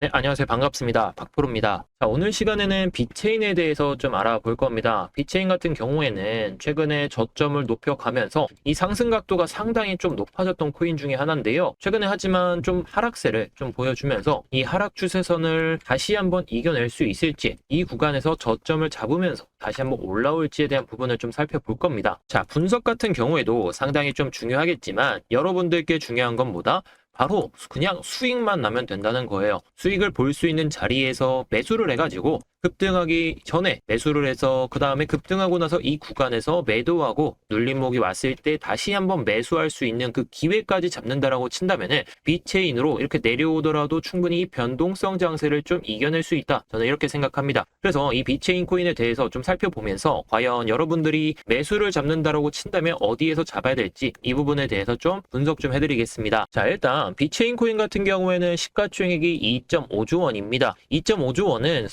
네, 안녕하세요. 반갑습니다. 박프로입니다. 자, 오늘 시간에는 빗체인에 대해서 좀 알아볼 겁니다. 빗체인 같은 경우에는 최근에 저점을 높여가면서 이 상승 각도가 상당히 좀 높아졌던 코인 중에 하나인데요. 최근에 하지만 좀 하락세를 좀 보여주면서 이 하락 추세선을 다시 한번 이겨낼 수 있을지, 이 구간에서 저점을 잡으면서 다시 한번 올라올지에 대한 부분을 좀 살펴볼 겁니다. 자, 분석 같은 경우에도 상당히 좀 중요하겠지만 여러분들께 중요한 건 뭐다? 바로 그냥 수익만 나면 된다는 거예요. 수익을 볼 수 있는 자리에서 매수를 해가지고 급등하기 전에 매수를 해서 그 다음에 급등하고 나서 이 구간에서 매도하고 눌림목이 왔을 때 다시 한번 매수할 수 있는 그 기회까지 잡는다라고 친다면은 B체인으로 이렇게 내려오더라도 충분히 이 변동성 장세를 좀 이겨낼 수 있다. 저는 이렇게 생각합니다. 그래서 이 B체인 코인에 대해서 좀 살펴보면서 과연 여러분들이 매수를 잡는다라고 친다면 어디에서 잡아야 될지 이 부분에 대해서 좀 분석 좀 해드리겠습니다. 자, 일단 B체인 코인 같은 경우에는 시가총액이 2.5조 원입니다. 2.5조 원은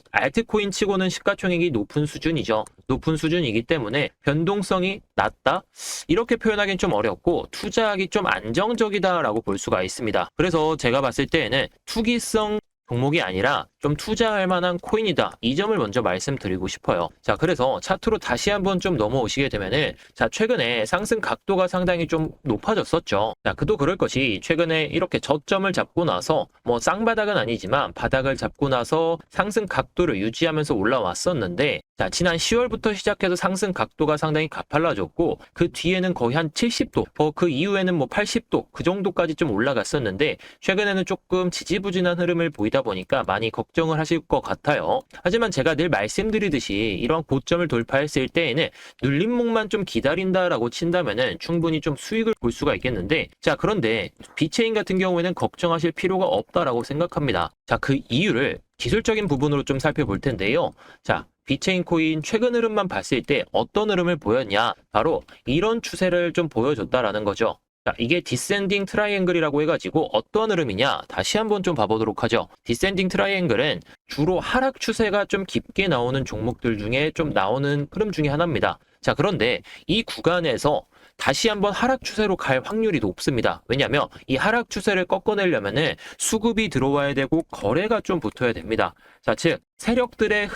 알트코인 치고는 시가총액이 높은 수준이죠. 높은 수준이기 때문에 변동성이 낮다? 이렇게 표현하기는 좀 어렵고 투자하기 좀 안정적이다라고 볼 수가 있습니다. 그래서 제가 봤을 때에는 투기성 종목이 아니라 좀 투자할 만한 코인이다. 이 점을 먼저 말씀드리고 싶어요. 자, 그래서 차트로 다시 한번 좀 넘어오시게 되면은, 자, 최근에 상승 각도가 상당히 좀 높아졌었죠. 자, 그도 그럴 것이 최근에 이렇게 저점을 잡고 나서 뭐 쌍바닥은 아니지만 바닥을 잡고 나서 상승 각도를 유지하면서 올라왔었는데, 자, 지난 10월부터 시작해서 상승 각도가 상당히 가팔라졌고 그 뒤에는 거의 한 70도, 그 이후에는 뭐 80도 그 정도까지 좀 올라갔었는데 최근에는 조금 지지부진한 흐름을 보이다 보니까 많이 걱정을 하실 것 같아요. 하지만 제가 늘 말씀드리듯이 이런 고점을 돌파했을 때에는 눌림목만 좀 기다린다라고 친다면은 충분히 좀 수익을 볼 수가 있겠는데, 자, 그런데 비체인 같은 경우에는 걱정하실 필요가 없다라고 생각합니다. 자, 그 이유를 기술적인 부분으로 좀 살펴볼 텐데요. 자, 비체인 코인 최근 흐름만 봤을 때 어떤 흐름을 보였냐? 바로 이런 추세를 좀 보여줬다라는 거죠. 자, 이게 디센딩 트라이앵글이라고 해가지고 어떤 흐름이냐? 다시 한번 좀 봐보도록 하죠. 디센딩 트라이앵글은 주로 하락 추세가 좀 깊게 나오는 종목들 중에 좀 나오는 흐름 중에 하나입니다. 자, 그런데 이 구간에서 다시 한번 하락 추세로 갈 확률이 높습니다. 왜냐하면 이 하락 추세를 꺾어내려면은 수급이 들어와야 되고 거래가 좀 붙어야 됩니다. 자, 즉 세력들의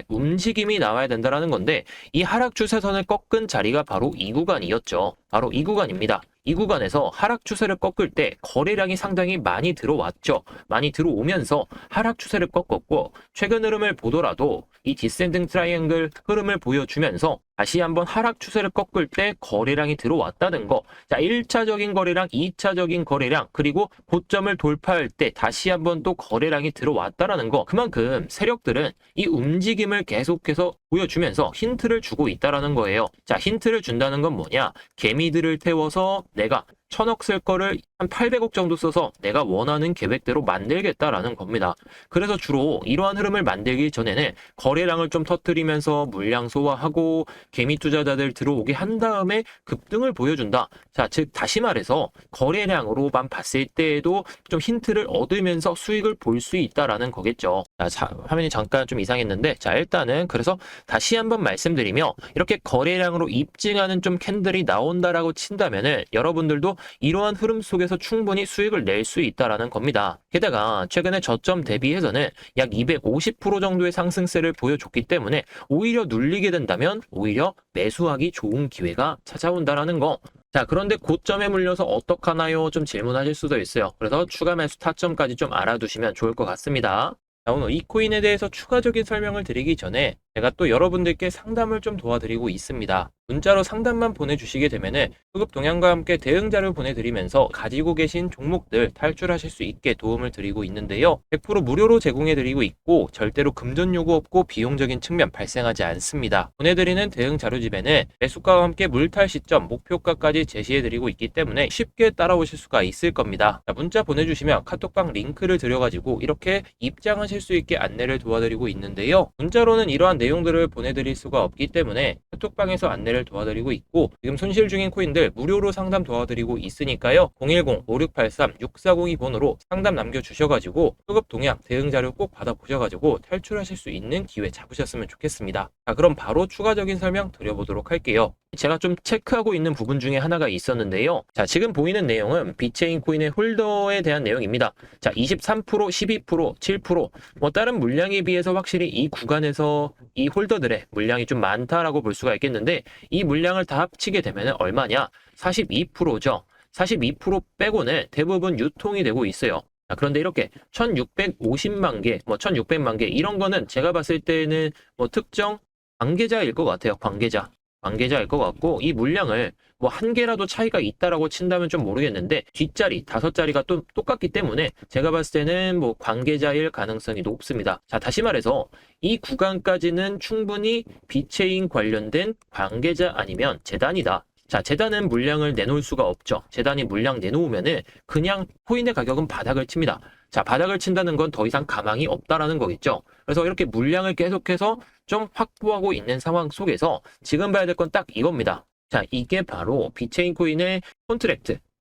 움직임이 나와야 된다는 건데, 이 하락 추세선을 꺾은 자리가 바로 이 구간이었죠. 바로 이 구간입니다. 이 구간에서 하락 추세를 꺾을 때 거래량이 상당히 많이 들어왔죠. 많이 들어오면서 하락 추세를 꺾었고, 최근 흐름을 보더라도 이 디센딩 트라이앵글 흐름을 보여주면서 다시 한번 하락 추세를 꺾을 때 거래량이 들어왔다는 거. 자, 1차적인 거래량, 2차적인 거래량, 그리고 고점을 돌파할 때 다시 한번 또 거래량이 들어왔다는 거. 그만큼 세력들은 이 움직임을 계속해서 보여주면서 힌트를 주고 있다는 거예요. 자, 힌트를 준다는 건 뭐냐? 개미들을 태워서 내가 1000억 쓸 거를 한 800억 정도 써서 내가 원하는 계획대로 만들겠다라는 겁니다. 그래서 주로 이러한 흐름을 만들기 전에는 거래량을 좀 터뜨리면서 물량 소화하고 개미 투자자들 들어오게 한 다음에 급등을 보여준다. 자, 즉 다시 말해서 거래량으로만 봤을 때에도 좀 힌트를 얻으면서 수익을 볼 수 있다라는 거겠죠. 자, 화면이 잠깐 좀 이상했는데, 자, 일단은 그래서 다시 한번 말씀드리며, 이렇게 거래량으로 입증하는 좀 캔들이 나온다라고 친다면은 여러분들도 이러한 흐름 속에서 충분히 수익을 낼 수 있다라는 겁니다. 게다가 최근에 저점 대비해서는 약 250% 정도의 상승세를 보여줬기 때문에 오히려 눌리게 된다면 오히려 매수하기 좋은 기회가 찾아온다라는 거. 자, 그런데 고점에 물려서 어떡하나요? 좀 질문하실 수도 있어요. 그래서 추가 매수 타점까지 좀 알아두시면 좋을 것 같습니다. 자, 오늘 이 코인에 대해서 추가적인 설명을 드리기 전에 제가 또 여러분들께 상담을 좀 도와드리고 있습니다. 문자로 상담만 보내주시게 되면은 수급 동향과 함께 대응 자료 보내드리면서 가지고 계신 종목들 탈출하실 수 있게 도움을 드리고 있는데요. 100% 무료로 제공해드리고 있고 절대로 금전 요구 없고 비용적인 측면 발생하지 않습니다. 보내드리는 대응 자료집에는 매수가와 함께 물탈 시점, 목표가까지 제시해드리고 있기 때문에 쉽게 따라오실 수가 있을 겁니다. 자, 문자 보내주시면 카톡방 링크를 드려가지고 이렇게 입장하실 수 있게 안내를 도와드리고 있는데요. 문자로는 이러한 내용들을 보내드릴 수가 없기 때문에 카톡방에서 안내를 도와드리고 있고, 지금 손실 중인 코인들 무료로 상담 도와드리고 있으니까요. 010-5683-6402 번호로 상담 남겨주셔가지고 수급 동향 대응 자료 꼭 받아보셔가지고 탈출하실 수 있는 기회 잡으셨으면 좋겠습니다. 자, 그럼 바로 추가적인 설명 드려보도록 할게요. 제가 좀 체크하고 있는 부분 중에 하나가 있었는데요. 자, 지금 보이는 내용은 비체인 코인의 홀더에 대한 내용입니다. 자, 23%, 12%, 7%, 뭐 다른 물량에 비해서 확실히 이 구간에서 이 홀더들의 물량이 좀 많다라고 볼 수가 있겠는데, 이 물량을 다 합치게 되면 얼마냐? 42%죠. 42% 빼고는 대부분 유통이 되고 있어요. 자, 그런데 이렇게 1650만 개, 뭐 1600만 개 이런 거는 제가 봤을 때는 뭐 특정 관계자일 것 같아요. 관계자일 것 같고, 이 물량을 뭐 한 개라도 차이가 있다라고 친다면 좀 모르겠는데, 뒷자리, 다섯 자리가 또 똑같기 때문에 제가 봤을 때는 뭐 관계자일 가능성이 높습니다. 자, 다시 말해서 이 구간까지는 충분히 비체인 관련된 관계자 아니면 재단이다. 자, 재단은 물량을 내놓을 수가 없죠. 재단이 물량 내놓으면은 그냥 코인의 가격은 바닥을 칩니다. 자, 바닥을 친다는 건 더 이상 가망이 없다라는 거겠죠. 그래서 이렇게 물량을 계속해서 좀 확보하고 있는 상황 속에서 지금 봐야 될 건 딱 이겁니다. 자, 이게 바로 비체인 코인의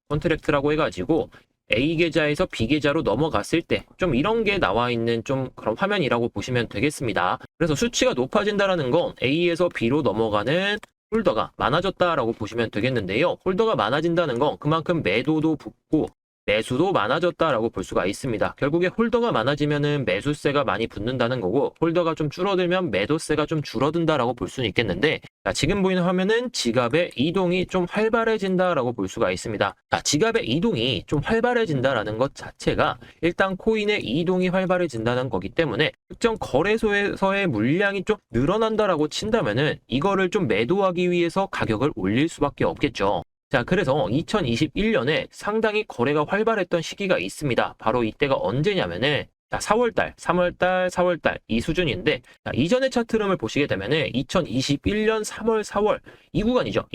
컨트랙트라고 해가지고 A 계좌에서 B 계좌로 넘어갔을 때 좀 이런 게 나와 있는 좀 그런 화면이라고 보시면 되겠습니다. 그래서 수치가 높아진다라는 건 A에서 B로 넘어가는 홀더가 많아졌다라고 보시면 되겠는데요. 홀더가 많아진다는 건 그만큼 매도도 붙고 매수도 많아졌다라고 볼 수가 있습니다. 결국에 홀더가 많아지면은 매수세가 많이 붙는다는 거고, 홀더가 좀 줄어들면 매도세가 좀 줄어든다라고 볼 수는 있겠는데, 자, 지금 보이는 화면은 지갑의 이동이 좀 활발해진다라고 볼 수가 있습니다. 자, 지갑의 이동이 좀 활발해진다라는 것 자체가 일단 코인의 이동이 활발해진다는 거기 때문에 특정 거래소에서의 물량이 좀 늘어난다라고 친다면은 이거를 좀 매도하기 위해서 가격을 올릴 수밖에 없겠죠. 자, 그래서 2021년에 상당히 거래가 활발했던 시기가 있습니다. 바로 이때가 언제냐면은, 자, 4월달, 3월달, 4월달 이 수준인데, 자, 이전의 차트 흐름을 보시게 되면은 2021년 3월, 4월 이 구간이죠.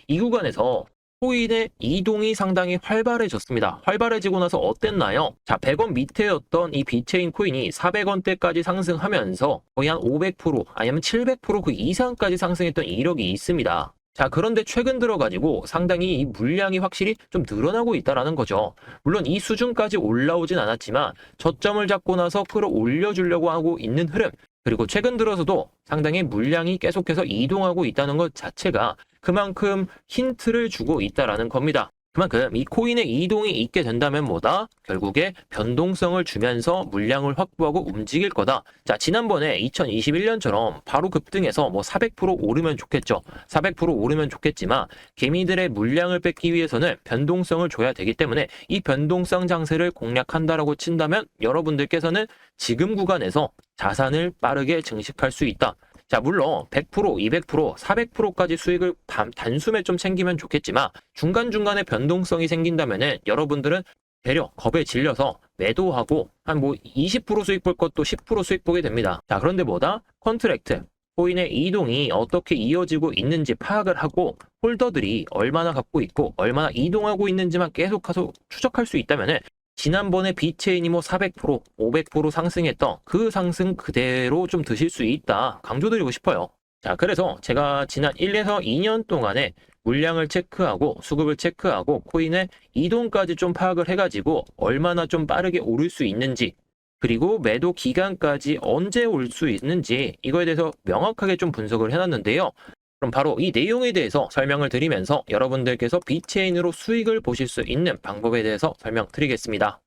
이 구간에서 코인의 이동이 상당히 활발해졌습니다. 활발해지고 나서 어땠나요? 자, 100원 밑에였던 이 비체인 코인이 400원대까지 상승하면서 거의 한 500% 아니면 700% 그 이상까지 상승했던 이력이 있습니다. 자, 그런데 최근 들어가지고 상당히 이 물량이 확실히 좀 늘어나고 있다라는 거죠. 물론 이 수준까지 올라오진 않았지만 저점을 잡고 나서 끌어올려주려고 하고 있는 흐름, 그리고 최근 들어서도 상당히 물량이 계속해서 이동하고 있다는 것 자체가 그만큼 힌트를 주고 있다라는 겁니다. 그만큼 이 코인의 이동이 있게 된다면 뭐다? 결국에 변동성을 주면서 물량을 확보하고 움직일 거다. 자, 지난번에 2021년처럼 바로 급등해서 뭐 400% 오르면 좋겠죠. 400% 오르면 좋겠지만 개미들의 물량을 뺏기 위해서는 변동성을 줘야 되기 때문에 이 변동성 장세를 공략한다라고 친다면 여러분들께서는 지금 구간에서 자산을 빠르게 증식할 수 있다. 자, 물론 100%, 200%, 400%까지 수익을 단숨에 좀 챙기면 좋겠지만 중간중간에 변동성이 생긴다면은 여러분들은 되려 겁에 질려서 매도하고 한 뭐 20% 수익 볼 것도 10% 수익 보게 됩니다. 자, 그런데 뭐다? 컨트랙트, 코인의 이동이 어떻게 이어지고 있는지 파악을 하고 홀더들이 얼마나 갖고 있고 얼마나 이동하고 있는지만 계속해서 추적할 수 있다면은 지난번에 비체인이 뭐 400%, 500% 상승했던 그 상승 그대로 좀 드실 수 있다. 강조드리고 싶어요. 자, 그래서 제가 지난 1에서 2년 동안에 물량을 체크하고 수급을 체크하고 코인의 이동까지 좀 파악을 해가지고 얼마나 좀 빠르게 오를 수 있는지, 그리고 매도 기간까지 언제 올 수 있는지 이거에 대해서 명확하게 좀 분석을 해놨는데요. 그럼 바로 이 내용에 대해서 설명을 드리면서 여러분들께서 비체인으로 수익을 보실 수 있는 방법에 대해서 설명드리겠습니다.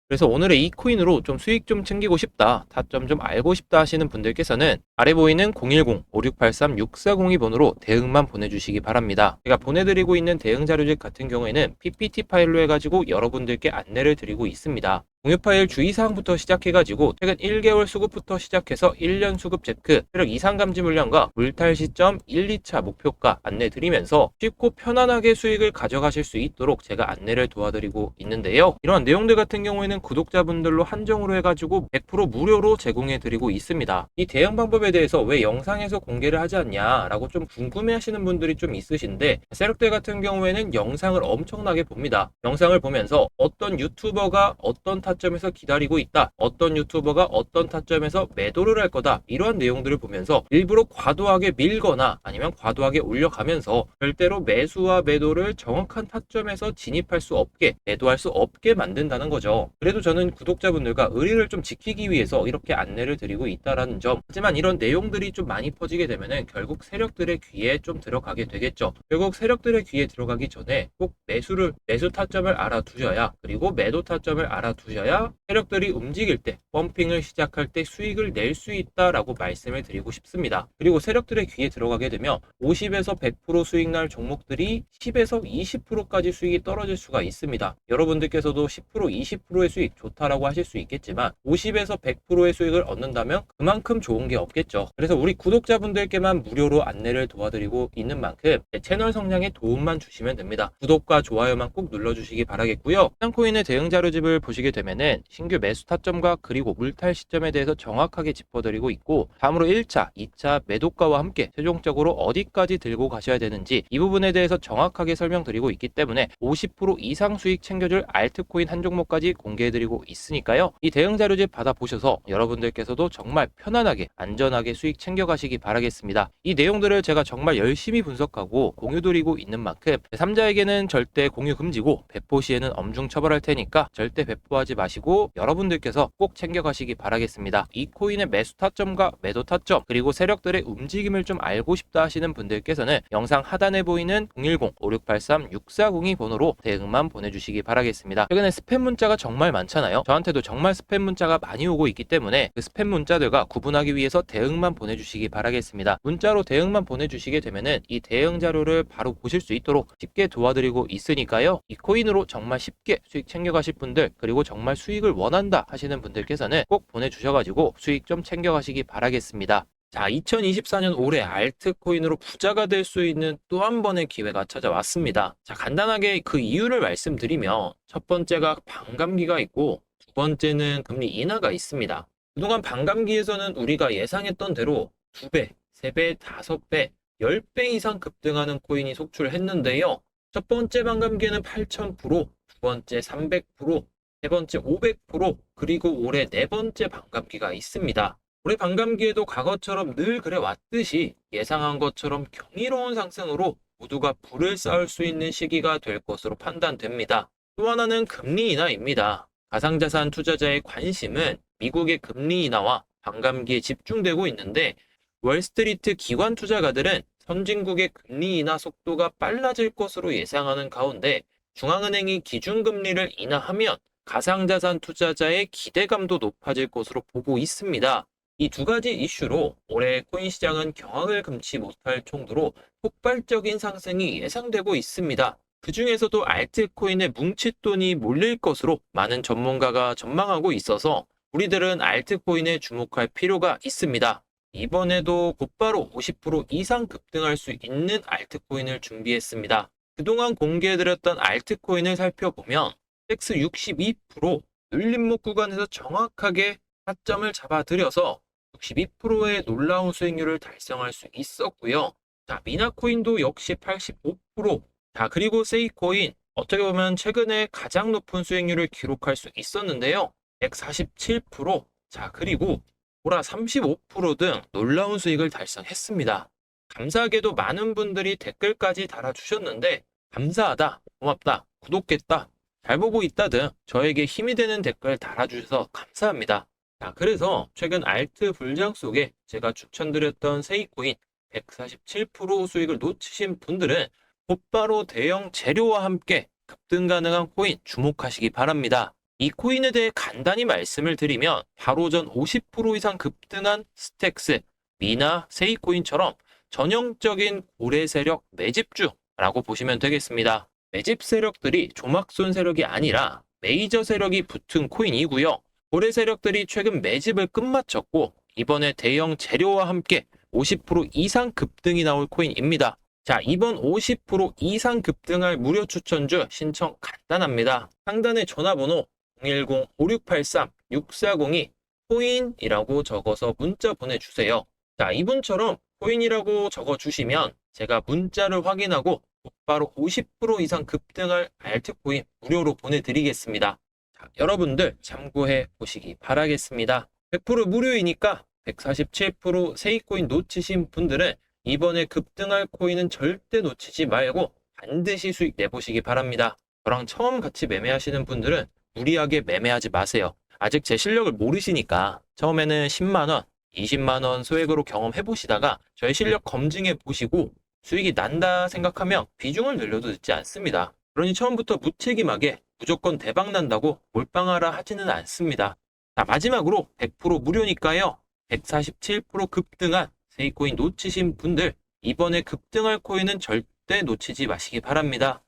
그래서 오늘의 이 코인으로 좀 수익 좀 챙기고 싶다, 타점 좀 알고 싶다 하시는 분들께서는 아래 보이는 010-5683-6402번으로 대응만 보내주시기 바랍니다. 제가 보내드리고 있는 대응 자료집 같은 경우에는 PPT 파일로 해가지고 여러분들께 안내를 드리고 있습니다. 공유 파일 주의사항부터 시작해가지고 최근 1개월 수급부터 시작해서 1년 수급 체크, 세력 이상 감지 물량과 물탈 시점 1, 2차 목표가 안내 드리면서 쉽고 편안하게 수익을 가져가실 수 있도록 제가 안내를 도와드리고 있는데요. 이러한 내용들 같은 경우에는 구독자분들로 한정으로 해가지고 100% 무료로 제공해 드리고 있습니다. 이 대응 방법에 대해서 왜 영상에서 공개를 하지 않냐 라고 좀 궁금해 하시는 분들이 좀 있으신데, 세력들 같은 경우에는 영상을 엄청나게 봅니다. 영상을 보면서 어떤 유튜버가 어떤 타점에서 기다리고 있다, 어떤 유튜버가 어떤 타점에서 매도를 할 거다, 이러한 내용들을 보면서 일부러 과도하게 밀거나 아니면 과도하게 올려가면서 절대로 매수와 매도를 정확한 타점에서 진입할 수 없게, 매도할 수 없게 만든다는 거죠. 그래도 저는 구독자분들과 의리를 좀 지키기 위해서 이렇게 안내를 드리고 있다라는 점, 하지만 이런 이런 내용들이 좀 많이 퍼지게 되면은 결국 세력들의 귀에 좀 들어가게 되겠죠. 결국 세력들의 귀에 들어가기 전에 꼭 매수 타점을 알아두셔야, 그리고 매도 타점을 알아두셔야 세력들이 움직일 때, 펌핑을 시작할 때 수익을 낼 수 있다라고 말씀을 드리고 싶습니다. 그리고 세력들의 귀에 들어가게 되면 50에서 100% 수익 날 종목들이 10에서 20%까지 수익이 떨어질 수가 있습니다. 여러분들께서도 10% 20%의 수익 좋다라고 하실 수 있겠지만 50에서 100%의 수익을 얻는다면 그만큼 좋은 게 없겠죠. 그래서 우리 구독자분들께만 무료로 안내를 도와드리고 있는 만큼 채널 성장에 도움만 주시면 됩니다. 구독과 좋아요만 꼭 눌러주시기 바라겠고요. 해당코인의 대응 자료집을 보시게 되면은 신규 매수 타점과 그리고 물탈 시점에 대해서 정확하게 짚어드리고 있고, 다음으로 1차, 2차 매도가와 함께 최종적으로 어디까지 들고 가셔야 되는지 이 부분에 대해서 정확하게 설명드리고 있기 때문에 50% 이상 수익 챙겨줄 알트코인 한 종목까지 공개해드리고 있으니까요. 이 대응 자료집 받아보셔서 여러분들께서도 정말 편안하게 안전하게 수익 챙겨가시기 바라겠습니다. 이 내용들을 제가 정말 열심히 분석하고 공유드리고 있는 만큼 제3자에게는 절대 공유 금지고 배포 시에는 엄중 처벌할 테니까 절대 배포하지 마시고 여러분들께서 꼭 챙겨가시기 바라겠습니다. 이 코인의 매수 타점과 매도 타점 그리고 세력들의 움직임을 좀 알고 싶다 하시는 분들께서는 영상 하단에 보이는 010-5683-6402 번호로 대응만 보내주시기 바라겠습니다. 최근에 스팸 문자가 정말 많잖아요. 저한테도 정말 스팸 문자가 많이 오고 있기 때문에 그 스팸 문자들과 구분하기 위해서 대응만 보내주시기 바라겠습니다. 문자로 대응만 보내주시게 되면은 이 대응 자료를 바로 보실 수 있도록 쉽게 도와드리고 있으니까요. 이 코인으로 정말 쉽게 수익 챙겨가실 분들, 그리고 정말 수익을 원한다 하시는 분들께서는 꼭 보내주셔가지고 수익 좀 챙겨가시기 바라겠습니다. 자, 2024년 올해 알트코인으로 부자가 될 수 있는 또 한 번의 기회가 찾아왔습니다. 자, 간단하게 그 이유를 말씀드리면 첫 번째가 반감기가 있고 두 번째는 금리 인하가 있습니다. 그동안 반감기에서는 우리가 예상했던 대로 2배, 3배, 5배, 10배 이상 급등하는 코인이 속출했는데요. 첫 번째 반감기에는 8,000%, 두 번째 300%, 세 번째 500%, 그리고 올해 네 번째 반감기가 있습니다. 올해 반감기에도 과거처럼 늘 그래 왔듯이 예상한 것처럼 경이로운 상승으로 모두가 불을 쌓을 수 있는 시기가 될 것으로 판단됩니다. 또 하나는 금리 인하입니다. 가상자산 투자자의 관심은 미국의 금리 인하와 반감기에 집중되고 있는데, 월스트리트 기관 투자가들은 선진국의 금리 인하 속도가 빨라질 것으로 예상하는 가운데 중앙은행이 기준금리를 인하하면 가상자산 투자자의 기대감도 높아질 것으로 보고 있습니다. 이 두 가지 이슈로 올해 코인 시장은 경악을 금치 못할 정도로 폭발적인 상승이 예상되고 있습니다. 그 중에서도 알트코인의 뭉칫돈이 몰릴 것으로 많은 전문가가 전망하고 있어서 우리들은 알트코인에 주목할 필요가 있습니다. 이번에도 곧바로 50% 이상 급등할 수 있는 알트코인을 준비했습니다. 그동안 공개해드렸던 알트코인을 살펴보면 섹스 62% 눌림목 구간에서 정확하게 타점을 잡아들여서 62%의 놀라운 수익률을 달성할 수 있었고요. 자, 미나코인도 역시 85%. 자, 그리고 세이코인 어떻게 보면 최근에 가장 높은 수익률을 기록할 수 있었는데요. 147%. 자, 그리고 보라 35% 등 놀라운 수익을 달성했습니다. 감사하게도 많은 분들이 댓글까지 달아주셨는데 감사하다, 고맙다, 구독했다, 잘 보고 있다 등 저에게 힘이 되는 댓글 달아주셔서 감사합니다. 자, 그래서 최근 알트 불장 속에 제가 추천드렸던 세이코인 147% 수익을 놓치신 분들은 곧바로 대형 재료와 함께 급등 가능한 코인 주목하시기 바랍니다. 이 코인에 대해 간단히 말씀을 드리면 바로 전 50% 이상 급등한 스택스, 미나, 세이코인처럼 전형적인 고래 세력 매집주라고 보시면 되겠습니다. 매집 세력들이 조막손 세력이 아니라 메이저 세력이 붙은 코인이고요. 고래 세력들이 최근 매집을 끝마쳤고 이번에 대형 재료와 함께 50% 이상 급등이 나올 코인입니다. 자, 이번 50% 이상 급등할 무료 추천주 신청 간단합니다. 상단에 전화번호 010-5683-6402 코인이라고 적어서 문자 보내주세요. 자, 이분처럼 코인이라고 적어주시면 제가 문자를 확인하고 곧바로 50% 이상 급등할 알트코인 무료로 보내드리겠습니다. 자, 여러분들 참고해 보시기 바라겠습니다. 100% 무료이니까 147% 세이코인 놓치신 분들은 이번에 급등할 코인은 절대 놓치지 말고 반드시 수익 내보시기 바랍니다. 저랑 처음 같이 매매하시는 분들은 무리하게 매매하지 마세요. 아직 제 실력을 모르시니까 처음에는 10만원, 20만원 소액으로 경험해 보시다가 저의 실력 검증해 보시고 수익이 난다 생각하면 비중을 늘려도 늦지 않습니다. 그러니 처음부터 무책임하게 무조건 대박 난다고 몰빵하라 하지는 않습니다. 자, 마지막으로 100% 무료니까요. 147% 급등한 세이코인 놓치신 분들, 이번에 급등할 코인은 절대 놓치지 마시기 바랍니다.